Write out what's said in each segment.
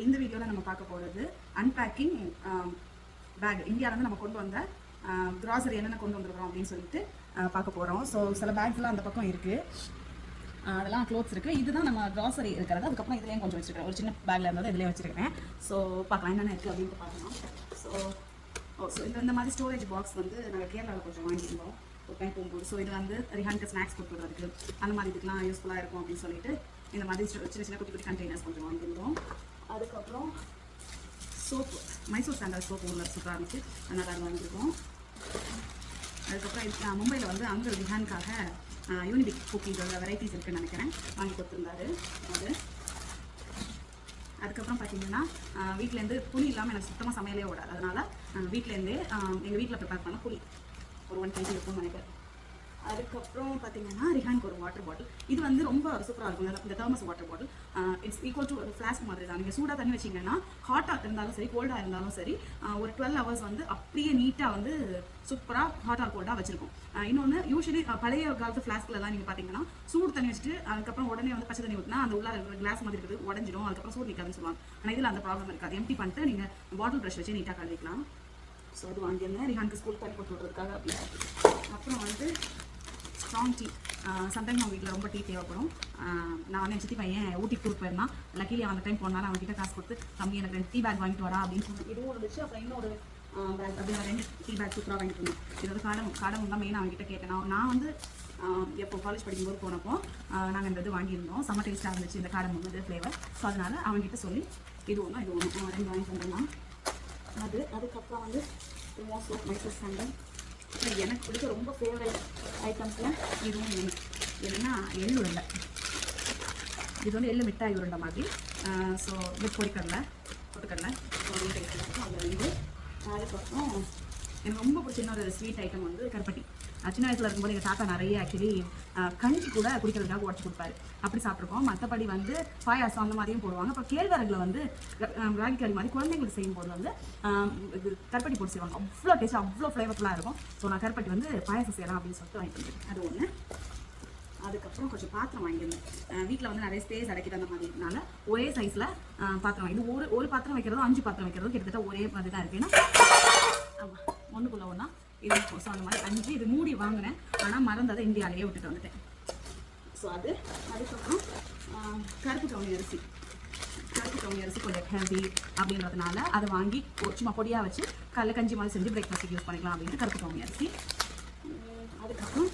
இந்த வீடியோவில் நம்ம பார்க்க போகிறது அன்பேக்கிங் பேக். இந்தியாவிலேருந்து நம்ம கொண்டு வந்த கிராசரி என்னென்ன கொண்டு வந்துருக்கோம் அப்படின்னு சொல்லிட்டு பார்க்க போகிறோம். ஸோ சில பேக்ஸ்லாம் அந்த பக்கம் இருக்குது, அதெல்லாம் க்ளோத்ஸ் இருக்குது. இதுதான் நம்ம கிராசரி இருக்கிறது. அதுக்கப்புறம் இதுலேயும் கொஞ்சம் வச்சுருக்கேன், ஒரு சின்ன பேக்கில் இருந்தது இதுலேயும் வச்சுருக்கேன். ஸோ பார்க்கலாம் என்னென்ன இருக்குது அப்படின்ட்டு பார்க்கலாம். ஸோ இந்த மாதிரி ஸ்டோரேஜ் பாக்ஸ் வந்து நாங்கள் கேரளாவில் கொஞ்சம் வாங்கியிருந்தோம் ஒரு டைம் போகும்போது. ஸோ இது வந்து ரிஹானுக்கு ஸ்நாக்ஸ் கொடுக்குறதுக்கு அந்த மாதிரி இதுக்கெலாம் யூஸ்ஃபுல்லாக இருக்கும் அப்படின்னு சொல்லிட்டு இந்த மாதிரி சின்ன சின்ன குட்டி குட்டி கண்டெய்னர்ஸ் கொஞ்சம் வாங்கியிருந்தோம். அதுக்கப்புறம் சோப்பு, மைசூர் சாண்டல் சோப்பு உள்ள சூப்பராக இருந்துச்சு, அதனால் அது வாங்கியிருக்கோம். அதுக்கப்புறம் மும்பையில் வந்து அங்கே ரிஹானுக்காக யூனிபிக் குக்கீஸோட வெரைட்டிஸ் இருக்குதுன்னு நினைக்கிறேன், வாங்கி கொடுத்துருந்தாரு அது. அதுக்கப்புறம் பார்த்தீங்கன்னா வீட்டிலேருந்து புளி இல்லாமல் எனக்கு சுத்தமாக சமையலே ஓடாது, அதனால் வீட்டிலேருந்தே எங்கள் வீட்டில் ப்ரிப்பேர் பண்ண புளி ஒரு 1 kg இருக்கும்னு நினைக்கிறேன். அதுக்கப்புறம் பார்த்தீங்கன்னா ரிஹானுக்கு ஒரு வாட்டர் பாட்டில். இது வந்து ரொம்ப சூப்பராக இருக்கும், இந்த Thermus water bottle. It's equal to ஒரு ஃப்ளாஸ்க் மாதிரி தான். நீங்கள் சூடாக தண்ணி வச்சிங்கன்னா ஹாட்டாக இருந்தாலும் சரி கோல்டாக இருந்தாலும் சரி ஒரு 12 hours வந்து அப்படியே நீட்டாக வந்து சூப்பராக ஹாட்டாக கோல்டாக வச்சிருக்கும். இன்னொன்று யூஸ்வலி பழைய காலத்து ஃப்ளாஸ்கிலலாம் நீங்கள் பார்த்தீங்கன்னா சூடு தண்ணி வச்சுட்டு அதுக்கப்புறம் உடனே வந்து பச்சை தண்ணி ஊற்றினா அந்த உள்ள கிளாஸ் மாதிரி இருக்குது உடஞ்சிடும், அதுக்கப்புறம் சூடு நிற்காதுன்னு சொல்லுவாங்க. ஆனால் இதில் அந்த ப்ராப்ளம் இருக்காது. எம்டி பண்ணிட்டு நீங்கள் பாட்டில் ப்ரஷ் வச்சு நீட்டாக கழுவிக்கலாம். ஸோ அது வாங்கியிருந்தேன் ரிஹானுக்கு ஸ்கூல் தண்ணி போட்டு விட்றதுக்காக அப்படின்னு. அப்புறம் வந்து ஸ்ட்ராங் டீ. சம்டைம் அவங்க வீட்டில் ரொம்ப டீ தேவைப்படும். நான் வந்து என் சித்தி பையன் ஊட்டி டூர் போயிருந்தான். லக்கிலி அந்த டைம் போனாலும் அவங்ககிட்ட காசு கொடுத்து தம்பி எனக்கு 2 டீ பேக் வாங்கிட்டு வரா அப்படின்னு சொல்லி இதுவும் இருந்துச்சு. அப்புறம் இன்னொரு பேக் அப்படி 2 டீ பேக் சூப்பராக வாங்கிட்டு இருந்தோம். இது வந்து காடம் தான் மெயினாக அவங்ககிட்ட கேட்டேன். நான் வந்து எப்போ காலேஜ் படிக்கும்போது போனப்போ நாங்கள் இந்த இது வாங்கியிருந்தோம். செம்ம டேஸ்ட்டாக இருந்துச்சு இந்த காடம் வந்து ஃப்ளேவர். ஸோ அதனால் அவங்ககிட்ட சொல்லி இது ஒன்றும் 2 வாங்கி தந்தோம்னா அதுக்கப்புறம் வந்து மோஸ்ட் மைசூர் சாண்டல். எனக்கு பிடிச்ச ரொம்ப ஃபேவரட் ஐட்டம்ஸில் இதுவும் என்னென்னா எள்ளு உருண்டை. இது வந்து எள்ளு மிட்டாய் உருண்டை மாதிரி. ஸோ வித் பொரிக்கடலை பொட்டுக்கடலை அதில் வந்து. அதுக்கப்புறம் எனக்கு ரொம்ப பிடிச்ச இன்னொரு ஸ்வீட் ஐட்டம் வந்து கருப்பட்டி. சின்ன வயசில் இருக்கும்போது எங்கள் தாத்தா நிறைய ஆக்சுவலி கஞ்சி கூட குடிக்கிறதுக்காக உடச்சி கொடுப்பாரு, அப்படி சாப்பிட்ருக்கோம். மற்றபடி வந்து பாயாசம் அந்த மாதிரியும் போடுவாங்க. அப்புறம் கேழ்வரகுல வந்து ராகி களி மாதிரி குழந்தைங்களுக்கு செய்யும்போது வந்து இது கருப்பட்டி போட்டு செய்வாங்க. அவ்வளோ டேஸ்ட், அவ்வளோ ஃப்ளேவர்ஃபுல்லாக இருக்கும். ஸோ நான் கருப்பட்டி வந்து பாயாசம் செய்யலாம் அப்படின்னு சொல்லிட்டு வாங்கிட்டு வந்தேன், அது ஒன்று. அதுக்கப்புறம் கொஞ்சம் பாத்திரம் வாங்கியிருந்தேன். வீட்டில் வந்து நிறைய ஸ்பேஸ் அடைக்கிற அந்த மாதிரினால ஒரே சைஸில் பாத்திரம் இது ஒரு பாத்திரம் வைக்கிறதும் 5 பாத்திரம் வைக்கிறதும் கிட்டத்தட்ட ஒரே மாதிரி தான் இருக்குன்னா ஆமாம் ஒன்றுக்குள்ள ஒன்றா இது. ஸோ அந்த மாதிரி 5 இது மூடி வாங்கினேன், ஆனால் மறந்ததை இந்தியாவிலேயே விட்டுட்டு வந்துட்டேன். ஸோ அதுக்கப்புறம் கருப்பு கவுனி அரிசி கொஞ்சம் ஹெல்தி அப்படின்றதுனால அதை வாங்கி சும்மா பொடியாக வச்சு காலைல கஞ்சி மாதிரி செஞ்சு பிரேக்ஃபாஸ்ட்டுக்கு யூஸ் பண்ணிக்கலாம் அப்படின்ட்டு கருப்பு கவுனி அரிசி. அதுக்கப்புறம்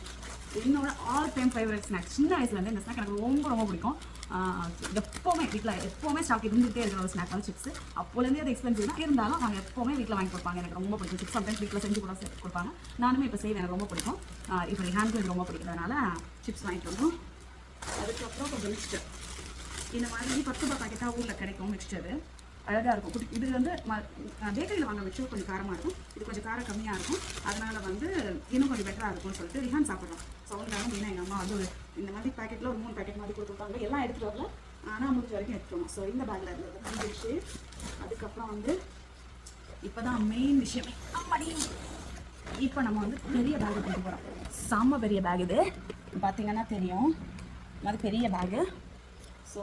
என்னோட ஆல் டைம் ஃபேவரட் ஸ்நாக்ஸ், சின்ன வயசுலேருந்து இந்த ஸ்நாக் எனக்கு ரொம்ப ரொம்ப பிடிக்கும். எப்போவுமே வீட்டில் எப்போவுமே ஸ்டாக் இருந்துகிட்டே இருக்கிற ஒரு ஸ்நாக் வந்து சிப்ஸ். அப்போலேருந்தே அது எக்ஸ்பென்சிவ் தான், இருந்தாலும் அவங்க எப்போவுமே வீட்டில் வாங்கி கொடுப்பாங்க. எனக்கு ரொம்ப பிடிக்கும் சிப்ஸ். சம்டைம்ஸ் வீட்டில் செஞ்சு கூட கொடுப்பாங்க, நானுமே இப்போ செய்வேன், எனக்கு ரொம்ப பிடிக்கும். இப்போ ரிஹானுக்கு இது ரொம்ப பிடிக்கிறதுனால சிப்ஸ் வாங்கிட்டு வந்தோம். அதுக்கப்புறம் கொஞ்சம் மிக்சர், இந்த மாதிரி 10 ரூபாய் பாக்கெட்டாக ஊரில் கிடைக்கும் மிக்சரு, அழகாக இருக்கும். இது வந்து பேக்கரியில் வாங்க மிக்சர் கொஞ்சம் காரமாக இருக்கும், இது கொஞ்சம் காரம் கம்மியாக இருக்கும். அதனால் வந்து இன்னும் கொஞ்சம் பெட்டராக இருக்கும்னு சொல்லிட்டு ரிஹான் சாப்பிட்றோம். ஸோ அவங்களால மெயினாக எங்கள் அம்மா வந்து இந்த மாதிரி பேக்கெட்டில் ஒரு 3 பேக்கெட் மாதிரி கொடுத்துருப்பாங்க. எல்லாம் எடுத்துகிட்டு வரல, ஆனால் முடிஞ்ச வரைக்கும் எடுத்துக்கணும். ஸோ இந்த பேக்கில் இருந்தது முடிஞ்சிருச்சு. அதுக்கப்புறம் வந்து இப்போ தான் மெயின் விஷயமே, இப்போ நம்ம வந்து பெரிய பேக் கொண்டு போகிறோம். செம்ம பெரிய பேக் இது, பார்த்தீங்கன்னா தெரியும், அது பெரிய பேகு. ஸோ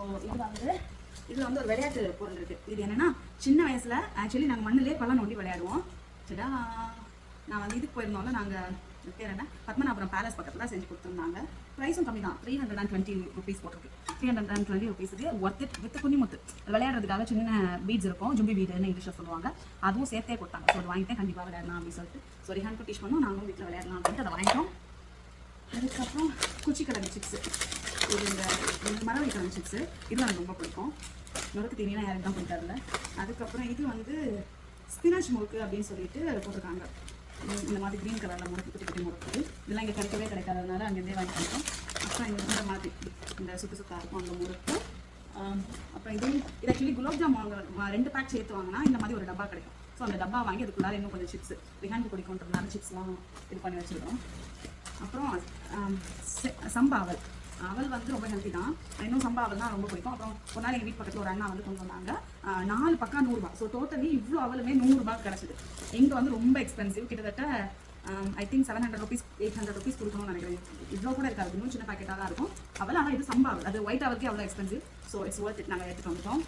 இது வந்து ஒரு விளையாட்டு பொருள் இருக்குது. இது என்னென்னா சின்ன வயசில் ஆக்சுவலி நாங்கள் மண்ணிலே பழம் நோண்டி விளையாடுவோம். சரிடா, நான் வந்து இதுக்கு போயிருந்தோம்ல, நாங்கள் பேர் என்ன பத்மநாபுரம் பேலஸ் பக்கத்தில் தான் செஞ்சு கொடுத்துருந்தாங்க. ப்ரைஸும் கம்மி தான், 320 rupees போட்டிருக்கு. 320 rupeesக்கு ஒர்த் இட். வித் குனிமுத்து விளையாடுறதுக்காக சின்ன பீட்ஸ் இருக்கும், ஜும்பி பீடுன்னு இங்கிலீஷில் சொல்லுவாங்க, அதுவும் சேர்த்தே கொடுத்தாங்க. ஸோ அது வாங்கிட்டேன், கண்டிப்பாக விளையாடலாம் அப்படின்னு சொல்லிட்டு. ஸோ ரிஹானுக்கு டீச் பண்ணோம், நாங்களும் வீட்டில் விளையாடலாம் அப்படின்ட்டு அதை வாங்கிட்டோம். அதுக்கப்புறம் குச்சிக்கிழங்கு சிப்ஸு, இது இந்த மரவள்ளி கிழங்கு சிப்ஸு, இது எனக்கு ரொம்ப பிடிக்கும். நொறுக்கு தீனினா யாருக்கு தான் பிடிக்காதுல்ல. அதுக்கப்புறம் இது வந்து ஸ்பினாச் முறுக்கு அப்படின்னு சொல்லிட்டு போட்டிருக்காங்க. இந்த மாதிரி க்ரீன் கலரில் முறுக்கு குட்டி குட்டி முறுக்கு, இதெல்லாம் இங்கே கிடைக்காததுனால அங்கேருந்தே வாங்கி பண்ணிட்டோம். அப்புறம் இந்த மாதிரி இந்த சுத்தா இருக்கும் அந்த முறுக்கு. அப்புறம் இது ஆக்சுவலி குலோப்ஜாம் வாங்க 2 பேக் சேர்த்து வாங்கினா இந்த மாதிரி ஒரு டப்பா கிடைக்கும். ஸோ அந்த டப்பா வாங்கி அதுக்குள்ளார இன்னும் கொஞ்சம் சிப்ஸ் ரிஹானுக்கு பிடிக்குன்றதுனால சிப்ஸ்லாம் இது பண்ணி வச்சுருக்கோம். அப்புறம் அவல் வந்து ரொம்ப ஹெல்த்தி தான், இன்னும் சம்பா அவல் தான் ரொம்ப பிடிக்கும். அப்புறம் ஒரு நாள் எங்கள் வீட்டு பக்கத்தில் ஒரு அண்ணா வந்து கொண்டு வந்தாங்க, 4 பக்கம் 100 ரூபா. ஸோ டோட்டலி இவ்வளோ அவலுமே 100 ரூபாய்க்கு கிடச்சிது. இங்கே வந்து ரொம்ப எக்ஸ்பென்சிவ், கிட்டத்தட்ட ஐ திங்க் 700 rupees 800 rupees கொடுக்கணும்னு நினைக்கிறேன். இவ்வளோ கூட இருக்காது, இன்னும் சின்ன பேக்கெட்டாக தான் இருக்கும் அவல். ஆனால் இது சம்பா அவல், அது ஒயிட் அவலுக்கே அவ்வளோ expensive. So it's worth it, நாங்கள் எடுத்துகிட்டு வந்துட்டோம்.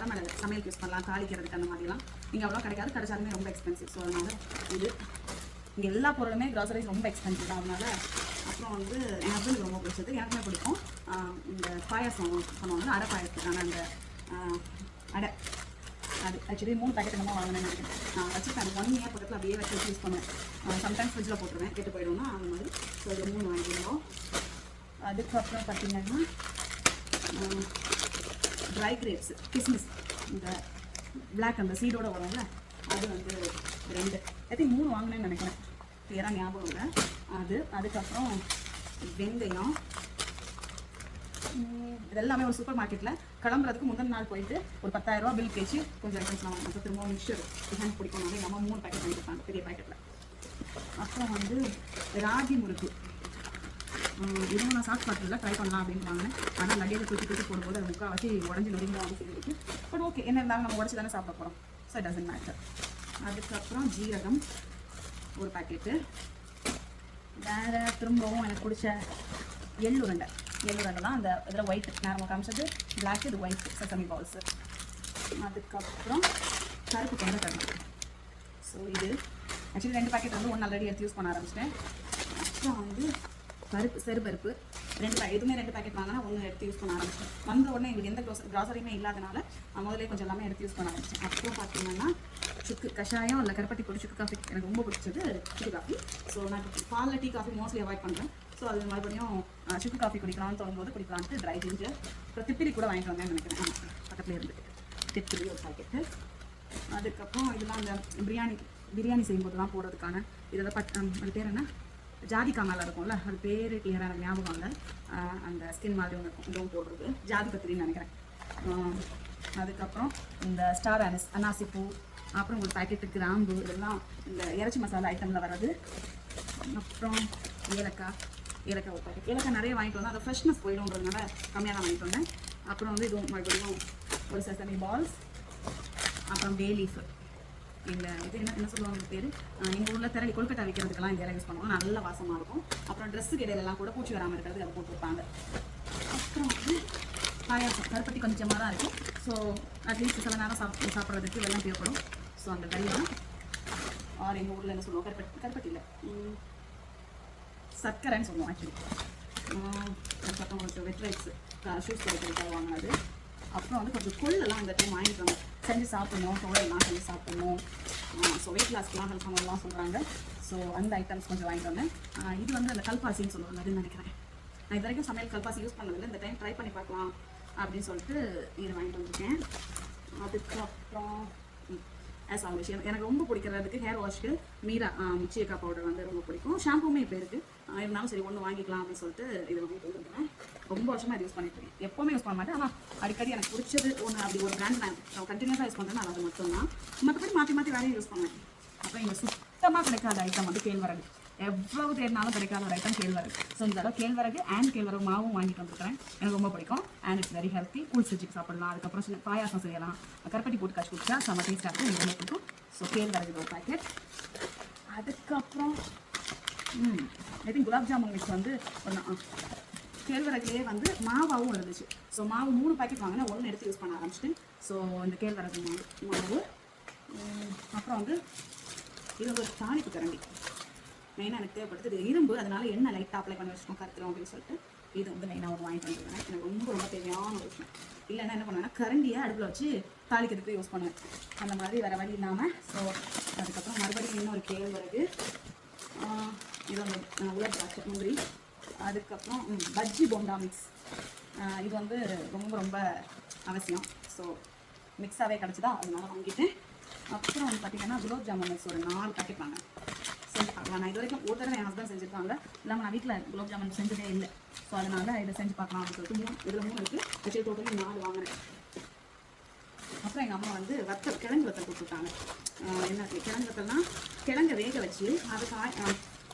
வரமிளகு சமையலுக்கு யூஸ் பண்ணலாம், தாளிக்கிறதுக்கு அந்த மாதிரிலாம் இங்கே அவ்வளோ கிடைக்காது, கிடைச்சாலுமே ரொம்ப எக்ஸ்பென்சிவ். ஸோ அதனால இது இங்கே எல்லா பொருளுமே க்ராசரிஸ் ரொம்ப எக்ஸ்பென்சிவ் தான். அதனால அப்புறம் வந்து என் ஹஸ்பண்டுக்கு ரொம்ப பிடிச்சது, எனக்குமே பிடிக்கும், இந்த பாயாசம் பண்ணுவாங்க, அடை பாயசத்துக்கான அந்த அடை. அது ஆக்சுவலி 3 பேக்கெட் என்னமோ வாங்கினேன்னு நினைக்கிறேன். நான் வச்சுருக்கேன், அது 1 இயர் பக்கத்தில் அப்படியே வச்சு யூஸ் பண்ணுவேன். சம்டைம்ஸ் ஃப்ரிட்ஜில் போட்டுருவேன், கெட்டு போயிடும்னா அந்த மாதிரி. ஸோ இது 3 வாங்கியிருந்தோம். அதுக்கப்புறம் பார்த்தீங்கன்னா ட்ரை கிரேப்ஸ், கிஸ்மிஸ், இந்த பிளாக் அந்த சீடோட வரும்ல, அது வந்து 2 ஐத்திங் 3 வாங்கினேன்னு நினைக்கிறேன், கிளியராக ஞாபகம் இல்லை அது. அதுக்கப்புறம் வெந்தயம், இதெல்லாமே ஒரு சூப்பர் மார்க்கெட்டில் கிளம்புறதுக்கு முந்தின நாள் போயிட்டு ஒரு 10,000 ரூபா பில் பேச்சு கொஞ்சம் ஐட்டம்ஸ் நான் வாங்க. திரும்ப மிக்சர் டிசைன் பிடிக்கணும், எங்கள் அம்மா 3 பேக்கெட் வாங்கி கொடுத்தாங்க பெரிய பேக்கெட்டில். அப்புறம் வந்து ராகி முறுக்கு, இதுவும் நான் சாப்பிட்டு பார்த்ததில்ல, ட்ரை பண்ணலாம் அப்படின்னு வாங்கினேன். ஆனால் நடிகை தூக்கி போடும்போது அது முக்கால்வாசி உடஞ்சி நொடிங்க வந்து சொல்லியிருக்கு. பட் ஓகே, என்ன இருந்தாலும் நம்ம உடச்சி தானே சாப்பிட போகிறோம், ஸோ இட் டசன்ட் மேட்டர். அதுக்கப்புறம் ஜீரகம் ஒரு பேக்கெட்டு. வேறு திரும்பவும் எனக்கு பிடிச்ச எள்ளுருண்டை தான் அந்த இதில் ஒயிட் நேரமாக காமிச்சது, பிளாக், இது ஒயிட் செசமி பால்ஸு. அதுக்கப்புறம் கருப்பு கொண்டக்கடலை. ஸோ இது ஆக்சுவலி 2 பேக்கெட் வந்து 1 ஆல்ரெடி எடுத்து யூஸ் பண்ண ஆரம்பிச்சிட்டேன். அப்புறம் வந்து பருப்பு, செருப்பருப்பு 2 எதுவுமே 2 பேக்கெட் வாங்கினா 1 எடுத்து யூஸ் பண்ண ஆரம்பிச்சிட்டேன். வந்த உடனே எங்களுக்கு எந்த க்ராசரியுமே இல்லாதனால முதல்ல கொஞ்சம் எல்லாமே எடுத்து யூஸ் பண்ண ஆரம்பிச்சேன். அப்புறம் பார்த்தீங்கன்னா சுக்கு கஷாயம் இல்லை கருப்பட்டி பொடி சுக்கு காஃபி எனக்கு ரொம்ப பிடிச்சது சுக்கு காஃபி. ஸோ நான் பாலில் டீ காஃபி மோஸ்ட்லி அவாய்ட் பண்ணுறேன். ஸோ அது மறுபடியும் சுக்கு காஃபி குடிக்கலாம்னு தோணும்போது குடிக்கலான்ட்டு ட்ரை ஜிஞ்சர், அப்புறம் திப்பிலி கூட வாங்கிட்டு வந்தேன்னு நினைக்கிறேன், பக்கத்தில் இருந்து திப்பிலி ஒரு பேக்கெட்டு. அதுக்கப்புறம் இதெல்லாம் அந்த பிரியாணி செய்யும்போதுலாம் போடுறதுக்கான இதெல்லாம் அது பேர் என்ன, ஜாதிக்காய் மேலே இருக்கும்ல, அது பேர் கிளியராக எனக்கு ஞாபகம் இல்லை, அந்த ஸ்கின் மாதிரி ஒன்று இருக்கும், இதுவும் போடுறது ஜாதி பத்திரின்னு நினைக்கிறேன். அதுக்கப்புறம் இந்த ஸ்டார் அனாசி பூ, அப்புறம் ஒரு பேக்கெட்டு கிராம்பு, இதெல்லாம் இந்த இறைச்சி மசாலா ஐட்டமில் வர்றது. அப்புறம் ஏலக்காய் ஒரு பேக்கெட். ஏலக்காய் நிறைய வாங்கிட்டு வந்தேன், அதை ஃப்ரெஷ்னஸ் போயிடும்ன்றதுனால கம்மியாக தான் வாங்கிட்டு வந்தேன். அப்புறம் வந்து இதுவும் மறுபடியும் ஒரு செசமி பால்ஸ், அப்புறம் பே லீஃப், இந்த இது என்ன சொல்லுவாங்க பேர், எங்கள் ஊரில் திரளி கொழுக்கட்டை வைக்கிறதுக்கெல்லாம் இந்த இலை யூஸ் பண்ணுவோம், நல்ல வாசமாக இருக்கும். அப்புறம் ட்ரெஸ்ஸுக்கு இடையிலலாம் கூட பூச்சி வராமல் இருக்கிறது அதை போட்டு வைப்பாங்க. அப்புறம் வந்து பாயாசம், கருப்பட்டி கொஞ்சமாக தான் இருக்கும். ஸோ அட்லீஸ்ட் சில நேரம் சாப்பிட்றதுக்கு வெள்ளம் தேவைப்படும். ஸோ அந்த வெள்ளம் ஆர் எங்கள் ஊரில் என்ன சொல்லுவோம், கருப்பட்டி இல்லை, சர்க்கரைன்னு சொல்லுவோம் ஆக்சுவலி. அதுக்கப்புறம் கொஞ்சம் வெட் ரைஸ் ஷூஸ் கிடைக்கிறதுக்காக வாங்கினது. அப்புறம் வந்து கொஞ்சம் கொள்ளெல்லாம் இந்த டைம் வாங்கிட்டு வந்து செஞ்சு சாப்பிடணும், தோழெல்லாம் செஞ்சு சாப்பிடணும், ஸோ வெயிட் லாஸ்க்கெலாம் ஹெல்ப் பண்ணலாம் சொல்கிறாங்க. ஸோ அந்த ஐட்டம்ஸ் கொஞ்சம் வாங்கிட்டு வந்தேன். இது வந்து அந்த கல்பாசின்னு சொல்லுவாங்க, அதுன்னு நினைக்கிறேன். நான் இது வரைக்கும் சமையல் கல்பாசி யூஸ் பண்ணதில்லை, இந்த டைம் ட்ரை பண்ணி பார்க்கலாம் அப்படின்னு சொல்லிட்டு இது வாங்கிட்டு வந்திருக்கேன். அதுக்கப்புறம் ஆஸ் ஆல்வேஸ் எனக்கு ரொம்ப பிடிக்கிறதுக்கு ஹேர் வாஷ்க்கு மீரா சீயக்கா பவுடர் வந்து ரொம்ப பிடிக்கும். ஷாம்புமே இப்போ இருக்குது, இருந்தாலும் சரி ஒன்று வாங்கிக்கலாம் அப்படின்னு சொல்லிட்டு இது வாங்கிட்டு வந்துருக்கேன். ரொம்ப வருஷமாக இது யூஸ் பண்ணிட்டு இருக்கேன், எப்போவுமே யூஸ் பண்ண மாட்டேன், ஆனால் அடிக்கடி எனக்கு பிடிச்சது ஒன்று அப்படி ஒரு பிராண்ட் நான் கண்டினியூஸாக யூஸ் பண்ணுறேன், அது மட்டும்தான். மற்றபடி மாற்றி வேலையும் யூஸ் பண்ணுவேன். அப்புறம் இங்கே சுத்தமாக கிடைக்காத ஐட்டம் வந்து கேழ்வரகு, எவ்வளவு தேடினாலும் கிடைக்காத ஒரு ஐட்டம் கேழ்வரகு. ஸோ இந்த தடவை கேழ்வரகு அண்ட் கேழ்வரகு மாவும் வாங்கிட்டு வந்துருக்கிறேன், எனக்கு ரொம்ப பிடிக்கும். அண்ட் இட்ஸ் வெரி ஹெல்த்தி, கூழ் செஞ்சுக்கு சாப்பிடலாம். அதுக்கப்புறம் சின்ன பாயாசம் செய்யலாம், கருப்பட்டி போட்டு காய்ச்சி குடிச்சா செம்ம டேஸ்ட்டாக இருக்கும், எனக்கு ரொம்ப பிடிக்கும். ஸோ கேழ்வரகு ஒரு பேக்கெட். அதுக்கப்புறம் I think gulab jamun mix வந்து கேழ்வரகுலேயே வந்து மாவாகவும் இருந்துச்சு. ஸோ மாவு 3 பேக்கெட் வாங்கினா 1 எடுத்து யூஸ் பண்ண ஆரம்பிச்சிட்டேன். ஸோ இந்த கேழ்வரகு மாவு. அப்புறம் வந்து இது ஒரு தாளிப்பு கரண்டி மெயினாக எனக்கு தேவைப்படுது, இது இரும்பு, அதனால எண்ணெய் லைட்டாக அப்ளை பண்ணி வச்சுக்கோம் கருத்துரும் அப்படின்னு சொல்லிட்டு இது வந்து மெயினாக ஒரு வாங்கிட்டு வந்துருக்கேன். எனக்கு ரொம்ப தேவையான ஒரு விஷயம். இல்லைன்னா என்ன பண்ணுவேன்னா கரண்டியை அடுப்பில் வச்சு தாளிக்கிறதுக்கு யூஸ் பண்ணுவேன், அந்த மாதிரி வேறு வழி இல்லாமல். ஸோ அதுக்கப்புறம் மறுபடியும் இன்னொரு கேழ்வரகு, இது வந்து உலர் திராட்சை முந்திரி. அதுக்கப்புறம் பஜ்ஜி போண்டா மிக்ஸ், இது வந்து ரொம்ப அவசியம். ஸோ மிக்ஸாகவே கிடச்சிதா, அதனால வாங்கிட்டேன். அப்புறம் வந்து பார்த்திங்கன்னா குலோப் ஜாமுன் மிக்ஸ் ஒரு 4 பேக்கெட் வாங்க செஞ்சு பார்க்கலாம். நான் இது வரைக்கும் ஒரு தடவை என் ஹஸ்பண்ட் செஞ்சுருக்காங்க, இல்லாமல் நான் வீட்டில் குலோப் ஜாமுன் செஞ்சதே இல்லை. ஸோ அதனால் இதை செஞ்சு பார்க்கலாம் அப்படின்னு சொல்லிட்டு இதில் 3 இருக்குது, ஆக்சுவலி டோட்டலி 4 வாங்கினேன். அப்புறம் எங்கள் அம்மா வந்து கிழங்கு வத்தல் கொடுத்துருக்காங்க. என்ன கிழங்கு வத்தல்னால் கிழங்கை வேக வச்சு அதை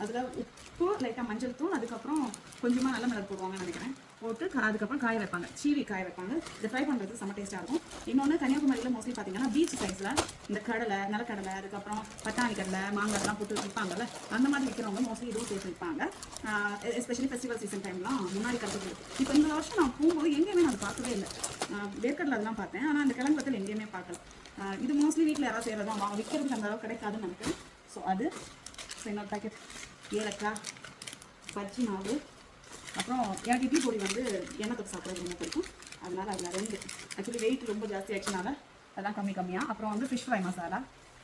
அதில் உப்பு லைட்டாக மஞ்சள் தூள், அதுக்கப்புறம் கொஞ்சமாக நல்ல மிளகு போடுவாங்கன்னு நினைக்கிறேன். போட்டு அதுக்கப்புறம் காய வைப்பாங்க, சீவி காய வைப்பாங்க. இதை ஃப்ரை பண்ணுறது செம்ம டேஸ்ட்டாக இருக்கும். இன்னொன்று கன்னியாகுமரியில் மோஸ்ட்லி பார்த்தீங்கன்னா பீச் சைட்ஸில் இந்த கடலை, நிலக்கடலை, அதுக்கப்புறம் பட்டாணி கடலை, மாங்காய்லாம் போட்டு விற்பாங்கல்ல, அந்த மாதிரி விற்கிறவங்க மோஸ்ட்லி இதுவும் சேர்த்து விற்பாங்க. எஸ்பெஷலி ஃபெஸ்டிவல் சீசன் டைம்லாம் முன்னாடி கற்றுக்கு. இப்போ இந்த வருஷம் நான் போகும்போது எங்கேயுமே நான் பார்க்கவே இல்லை. வேர்க்கடலை அதெல்லாம் பார்த்தேன், ஆனால் அந்த கிழங்கு வத்தல் எங்கேயுமே பார்க்கல. இது மோஸ்ட்லி வீட்டில் யாராவது செய்கிறது தான், விற்கிறதுக்கு அந்த அளவுக்கு கிடைக்காதுன்னு நினைக்கிறேன். ஸோ அது இன்னொரு பேக்கெட் ஏலக்காய், பஜ்ஜி மாவு, அப்புறம் எனக்கு இட்லி பொடி வந்து எண்ணெய் தொட்டு சாப்பிட்றது ரொம்ப பிடிக்கும். அதனால் அதில் 2 ஆக்சுவலி வெயிட் ரொம்ப ஜாஸ்தி ஆச்சுனால அதெல்லாம் கம்மியாக. அப்புறம் வந்து ஃபிஷ் ஃப்ரை மசாலா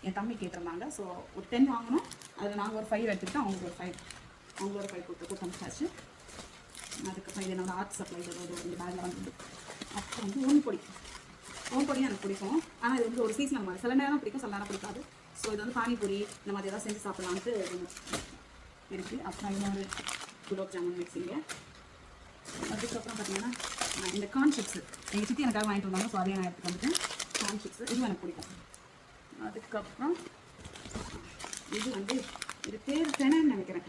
என் தம்பி கேட்டிருந்தாங்க. ஸோ ஒரு 10 வாங்கணும். அதில் நாங்கள் ஒரு 5 எடுத்துக்கிட்டோம், அவங்களுக்கு ஒரு 5, அவங்களோட 5 கொடுத்து அனுப்பிச்சாச்சு. அதுக்கப்புறம் இது என்னோட ஆர்ட் சப்ளைஸ் ஏதாவது இந்த பேக்கில் வந்து. அப்புறம் வந்து ஓம்பொடியும் எனக்கு பிடிக்கும். ஆனால் இது வந்து ஒரு சீசனல் மாதிரி, சில நேரம் பிடிக்கும், சில நேரம் பிடிக்காது. ஸோ இது வந்து பானிபூரி இந்த மாதிரி ஏதாவது செஞ்சு சாப்பிட்லான்ட்டு இருக்குது. அப்புறம் இன்னொரு குலோப் ஜாமுன் மிக்ஸிங்க. அதுக்கப்புறம் பார்த்தீங்கன்னா இந்த கார்ன் சிப்ஸு எங்கள் சித்தி எனக்காக வாங்கிட்டு வந்தாங்க. ஸோ அதையும் நான் எடுத்துகிட்டு வந்துட்டேன். கார்ன் சிப்ஸு இதுவும் எனக்கு பிடிக்கும். அதுக்கப்புறம் இது வந்து இது பேர் தெனைன்னு நினைக்கிறேன்,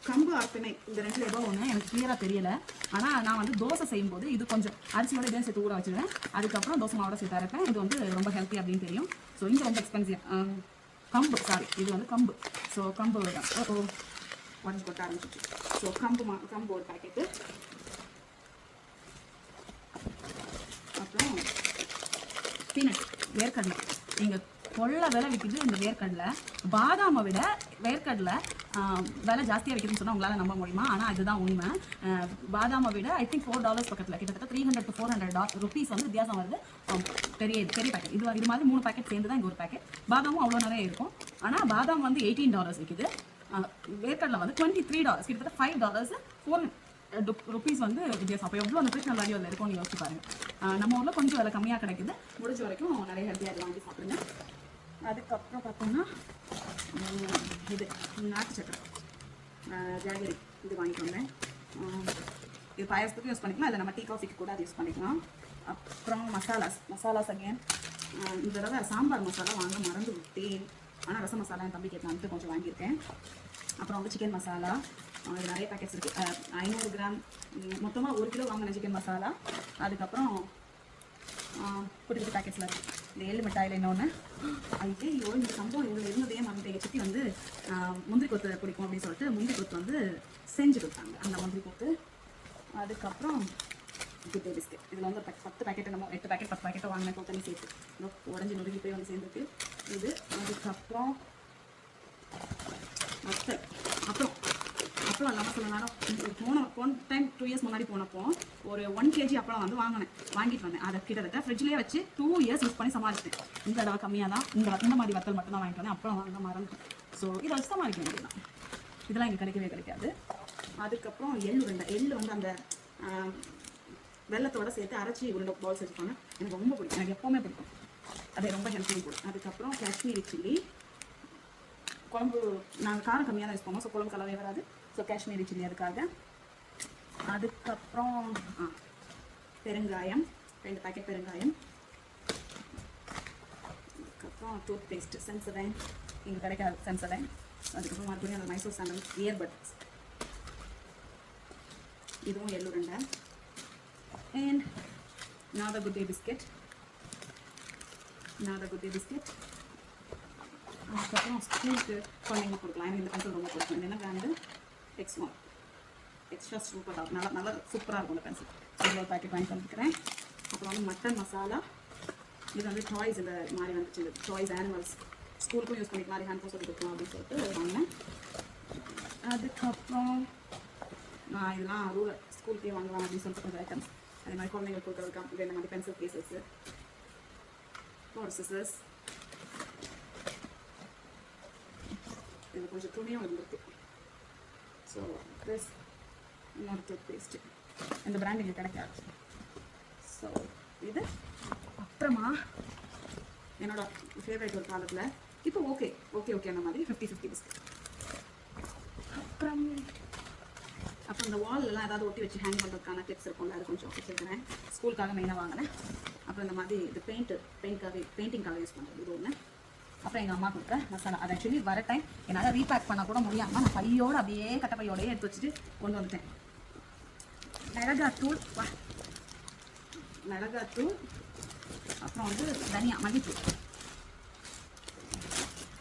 கம்பு ஆர்த்தினை. இந்த 2 ஏதோ ஒன்று எனக்கு கிளியராக தெரியலை. ஆனால் நான் வந்து தோசை செய்யும்போது இது கொஞ்சம் அரிசியோட இதே சேர்த்து ஊற வச்சுருவேன். அதுக்கப்புறம் தோசை மாவோட சேர்த்து அரைப்பேன். இது வந்து ரொம்ப ஹெல்த்தி அப்படின்னு தெரியும். ஸோ இங்கே ரொம்ப எக்ஸ்பென்சிவ் கம்பு, இது வந்து கம்பு. ஸோ கம்பு உடஞ்சி கொட்ட ஆரம்பிச்சிச்சு. ஸோ கம்பு ஒரு பேக்கெட்டு. அப்புறம் பீனட், வேர்க்கடலை. நீங்கள் கொள்ள விலை விற்கிது இந்த வேர்க்கடலை. பாதாமை விட வேர்க்கடலை விலை ஜாஸ்தியாக விற்கிதுன்னு சொன்னால் உங்களால் நம்ப முடியுமா? ஆனால் அதுதான் உண்மை. பாதாமை விட ஐ திங்க் $4 பக்கத்தில், கிட்டத்தட்ட $300 to $400 வந்து வித்தியாசம் வருது. பெரிய பேக்கெட் இது மாதிரி 3 பேக்கெட் சேர்ந்து தான் இங்கே ஒரு பேக்கெட். பாதாமும் அவ்வளோ நிறைய இருக்கும். ஆனால் பாதாம் வந்து $18 விற்கிது. வேர்க்கடலை வந்து $23, கிட்டத்தட்ட $5 $400 வந்து வித்தியாசம். அப்போ எவ்வளோ நியூட்ரிஷனல் வேல்யூ அதில் இருக்கும்னு யோசிச்சு பாருங்கள். நம்ம ஊரில் கொஞ்சம் விலை கம்மியாக கிடைக்குது. முடிஞ்ச வரைக்கும் நிறைய ஹெல்த்தியாக அதை வாங்கி சாப்பிடுங்க. அதுக்கப்புறம் பார்த்தோம்னா இது நாட்டு சக்கரை ஜாகரி இது வாங்கிட்டு வந்தேன். இது பாயசத்துக்கும் யூஸ் பண்ணிக்கலாம், இல்லை நம்ம டீ காஃபிக்கு கூட அது யூஸ் பண்ணிக்கலாம். அப்புறம் மசாலாஸ் அகேன் இந்த தடவை சாம்பார் மசாலா வாங்க மறந்து விட்டேன். ஆனால் ரசம் மசாலா என் தம்பி கேட்கலான்ட்டு கொஞ்சம் வாங்கியிருக்கேன். அப்புறம் வந்து சிக்கன் மசாலா, இது நிறைய பேக்கெட்ஸ் இருக்குது. 500 கிராம் மொத்தமாக 1 கிலோ வாங்கின சிக்கன் மசாலா. அதுக்கப்புறம் குட்டி பேக்கெட்ஸில் இருக்குது. இந்த எள்ளு மிட்டாயில் இன்னொன்று. ஐயோ இந்த சம்பவம் இவ்வளோ இருந்ததே மறந்து எங்கள் சித்தி வந்து முந்திரி கொத்து பிடிக்கும் அப்படின்னு சொல்லிட்டு முந்திரி கொத்து வந்து செஞ்சு கொடுத்தாங்க, அந்த முந்திரி கொத்து. அதுக்கப்புறம் குட் டே பிஸ்கெட். இதில் வந்து 10 பேக்கெட் என்னமோ 8 பேக்கெட் 10 பேக்கெட்டோ வாங்கின கொத்தனி சேர்த்து உடஞ்சி நொறுக்கி போய் வந்து சேர்ந்துருக்கு இது. அதுக்கப்புறம் அப்புறம் இல்லாமல் சில நேரம் போன டைம் 2 இயர்ஸ் முன்னாடி போனப்போ ஒரு 1 kg அப்பளம் வந்து வாங்கிட்டு வந்தேன். அதை கிட்டத்தட்ட ஃப்ரிட்ஜ்லேயே வச்சு 2 இயர்ஸ் யூஸ் பண்ணி சமாளிச்சிட்டேன். இந்த தடவை கம்மியாக தான் இந்த மாதிரி வத்தல் மட்டும் தான் வாங்கிட்டு வந்தேன். அப்பளம் வாங்க மறந்துட்டேன். ஸோ இதை வச்சு சமாளிக்க வேண்டியதுதான். இதெல்லாம் இங்கே கிடைக்காது. அதுக்கப்புறம் எள்ளு வந்து அந்த வெள்ளத்தோடு சேர்த்து அரைச்சி உருண்டை பால்ஸ் வச்சுப்பாங்க. எனக்கு ரொம்ப பிடிக்கும், எனக்கு எப்போவுமே பிடிக்கும். அது ரொம்ப ஹெல்த்தியும் கூட. அதுக்கப்புறம் காஷ்மீரி சில்லி குழம்பு நாங்கள் காரம் கம்மியாக தான் யூஸ் பண்ணுவோம். ஸோ குழம்பு கலவே வராது. ஸோ காஷ்மீரி சில்லி அதுக்காக. அதுக்கப்புறம் பெருங்காயம் 2 பேக்கெட் பெருங்காயம். அதுக்கப்புறம் டூத் பேஸ்ட் சென்சடைன், இங்கே கிடைக்காது சென்சடைன். அதுக்கப்புறம் மறுபடியும் அந்த மைசூர் சாண்டல் இயர்பட்ஸ், இதுவும் எள்ளு உருண்டை. அண்ட் நாதா குட் டே பிஸ்கெட். அதுக்கப்புறம் ஸ்கூலுக்கு குழந்தைங்க கொடுக்கலாம். எனக்கு இந்த பென்சில் ரொம்ப பிடிக்கும். என்ன brand? X1 extra super talk. நல்லா சூப்பராக இருக்கும் இந்த பென்சில். ஸோ ஒரு பேக்கெட் வாங்கி பண்ணிக்கிறேன். அப்புறம் வந்து மட்டன் மசாலா. இது வந்து டாய்ஸ் இந்த மாதிரி வந்துச்சு, டாய்ஸ் ஆனிமல்ஸ் ஸ்கூலுக்கும் யூஸ் பண்ணிக்கலாம், மாதிரி ஹேண்ட் சொல்லி கொடுக்கலாம் அப்படின்னு சொல்லிட்டு வாங்கினேன். அதுக்கப்புறம் நான் இதெல்லாம் ரூலர் ஸ்கூலுக்கே வாங்கலாம் அப்படின்னு சொல்லிட்டு கொஞ்சம் ஐட்டம்ஸ். அதே மாதிரி குழந்தைங்களுக்கு கொடுக்குறதுக்கு இந்த மாதிரி பென்சில் கேசஸ், ஒரு சிசர்ஸ், இது கொஞ்சம் துணியும் இருந்திருக்கு. ஸோ ப்ளஸ் இன்னொரு டூத் பேஸ்ட்டு. இந்த பிராண்ட் இங்கே கிடைக்காது. ஸோ இது அப்புறமா என்னோட ஃபேவரட் ஒரு காலத்தில் இப்போ ஓகே அந்த மாதிரி 50-50 பிஸ்கட். அப்புறம் இந்த வால்லாம் ஏதாவது ஒட்டி வச்சு ஹேங் பண்ணுறதுக்கான டிப்ஸ் இருக்கும்ல, அது கொஞ்சம் வச்சுருக்கிறேன். ஸ்கூலுக்காக மெயினாக வாங்கினேன். அப்புறம் இந்த மாதிரி இது பெயிண்டிங்காக யூஸ் பண்ணுறது இது ஒன்று. அப்புறம் எங்கள் அம்மா கொடுத்த மசாலா. அது ஆக்சுவலி வர டைம் என்னால் ரீபேக் பண்ண கூட முடியாமல் நான் பையோடு அப்படியே கட்டப்பையோடையே எடுத்து வச்சுட்டு கொண்டு வந்துட்டேன். மிளகாத்தூள், மிளகாத்தூள், அப்புறம் வந்து தனியா மல்லித்தூள்.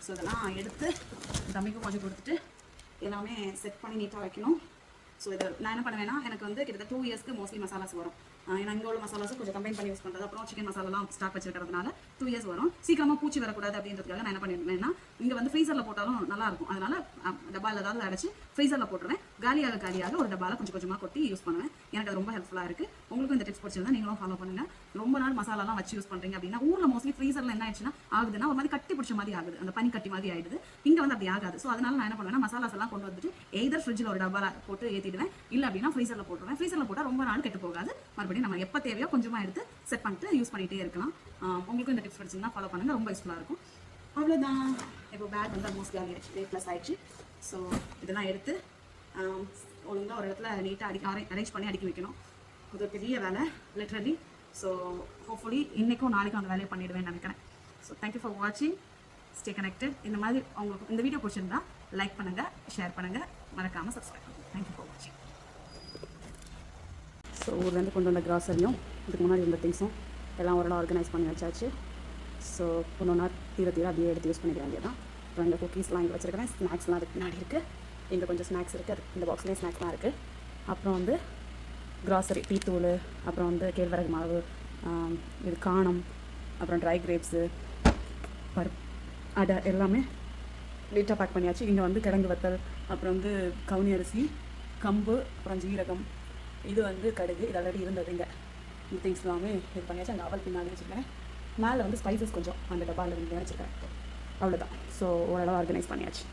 ஸோ இதெல்லாம் எடுத்து தம்பிக்கும் கொஞ்சம் கொடுத்துட்டு எல்லாமே செட் பண்ணி நீட்டாக வைக்கணும். ஸோ இதை நான் என்ன பண்ணுவேன்னா, எனக்கு வந்து கிட்டத்தட்ட 2 இயர்ஸ்க்கு மோஸ்ட்லி மசாலாஸ் வரும். ஏன்னா இங்கே உள்ள மசாலாஸும் கொஞ்சம் கம்பைன் பண்ணி யூஸ் பண்ணுறது, அப்புறம் சிக்கன் மசாலாலாம் ஸ்டாக் வச்சிருக்கிறதுனால 2 இயர்ஸ் வரும். சீக்கிரமாக பூச்சி வரக்கூடாது அப்படின்றதுக்காக நான் என்ன பண்ணிடுவேன்னா, இங்கே வந்து ஃப்ரீசரில் போட்டாலும் நல்லாயிருக்கும். அதனால் டப்பாவில் ஏதாவது அடைச்சி ஃப்ரீசரில் போட்டுருவேன். காலியாக ஒரு டப்பாவில் கொஞ்சம் கொஞ்சமாக கொட்டி யூஸ் பண்ணுவேன். எனக்கு அது ரொம்ப ஹெல்ப்ஃபுல்லாக இருக்குது. உங்களுக்கும் இந்த டிப்ஸ் பிடிச்சிருந்தா நீங்களும் ஃபாலோ பண்ணுங்கள். ரொம்ப நாள் மசாலாலாம் வச்சு யூஸ் பண்ணுறீங்க அப்படின்னா, ஊரில் மோஸ்ட்லி ஃப்ரீசரில் என்ன ஆயிடுச்சுன்னா ஆகுதுன்னா ஒரு மாதிரி கட்டி பிடிச்ச மாதிரி ஆகுது, அந்த பனி கட்டி மாதிரி ஆயிடுது. இங்கே வந்து அப்படி ஆகாது. ஸோ அதனால நான் என்ன பண்ணுவேன்னா, மசாலாஸ் எல்லாம் கொண்டு வந்துட்டு எய்தர் ஃப்ரிட்ஜில் ஒரு டப்பாவில் போட்டு ஏற்றிடுவேன், இல்லை அப்படின்னா ஃப்ரீசரில் போட்டுருவேன். ஃப்ரீசரில் போட்டால் ரொம்ப நாள் கெட்டு போகாது. மறுபடியும் நம்ம எப்போ தேவையோ கொஞ்சமாக எடுத்து செட் பண்ணிட்டு யூஸ் பண்ணிகிட்டே இருக்கலாம். உங்களுக்கும் இந்த டிப்ஸ் பிடிச்சிருந்தா ஃபாலோ பண்ணுங்கள், ரொம்ப யூஸ்ஃபுல்லாக இருக்கும். அவ்வளோதான். இப்போ பேக் வந்து ஆல்மோஸ்ட் காலி ஆகிடுச்சு, ++ ஆகிடுச்சு. ஸோ இதெல்லாம் எடுத்து ஒழுங்காக ஒரு இடத்துல நீட்டாக அரேஞ்ச் பண்ணி அடுக்கி வைக்கணும். இது ஒரு பெரிய வேலை லிட்ரலி. ஸோ ஹோப்ஃபுல்லி இன்றைக்கும் நாளைக்கும் அந்த வேலையை பண்ணிவிடுவேன்னு நினைக்கிறேன். ஸோ தேங்க்யூ ஃபார் வாட்சிங். Stay connected. இந்த மாதிரி உங்களுக்கு இந்த வீடியோ பிடிச்சிருந்தா லைக் பண்ணுங்கள், ஷேர் பண்ணுங்கள், மறக்காமல் சப்ஸ்கிரைப் பண்ணுங்கள். தேங்க்யூ ஃபார் வாட்சிங். ஸோ ஊர்லேருந்து கொண்டு வந்த கிராசரியும் இதுக்கு முன்னாடி இருந்த திங்ஸும் எல்லாம் ஓரளவு ஆர்கனைஸ் பண்ணி வச்சாச்சு. ஸோ ஒன்று தீர அப்படியே எடுத்து யூஸ் பண்ணிக்க வேண்டியதான். அப்புறம் இந்த குக்கீஸ்லாம் இங்கே வச்சுருக்கிறேன். ஸ்நாக்ஸ்லாம் அதுக்கு முன்னாடி இருக்குது. இங்கே கொஞ்சம் ஸ்நாக்ஸ் இருக்குது, அது இந்த பாக்ஸ்லேயே ஸ்நாக்ஸ்லாம் இருக்குது. அப்புறம் வந்து கிராசரி, டீத்தூள், அப்புறம் வந்து கேழ்வரகு மாவு, இது காணம், அப்புறம் ட்ரை கிரேப்ஸு, அடை எல்லாமே நீட்டாக பேக் பண்ணியாச்சு. இங்கே வந்து கிழங்கு வத்தல், அப்புறம் வந்து கவுனி அரிசி, கம்பு, அப்புறம் ஜீரகம், இது வந்து கடுகு, இது ஆல்ரெடி இருந்ததுங்க. இந்த திங்ஸ் எல்லாமே இது பண்ணியாச்சு. அந்த அவல் பின்னாடி வச்சுருக்கேன். மேலே வந்து ஸ்பைசஸ் கொஞ்சம் அந்த டப்பாவில் இருந்து வச்சுருக்கேன். அவ்வளோதான். ஸோ ஓரளவு ஆர்கனைஸ் பண்ணியாச்சு.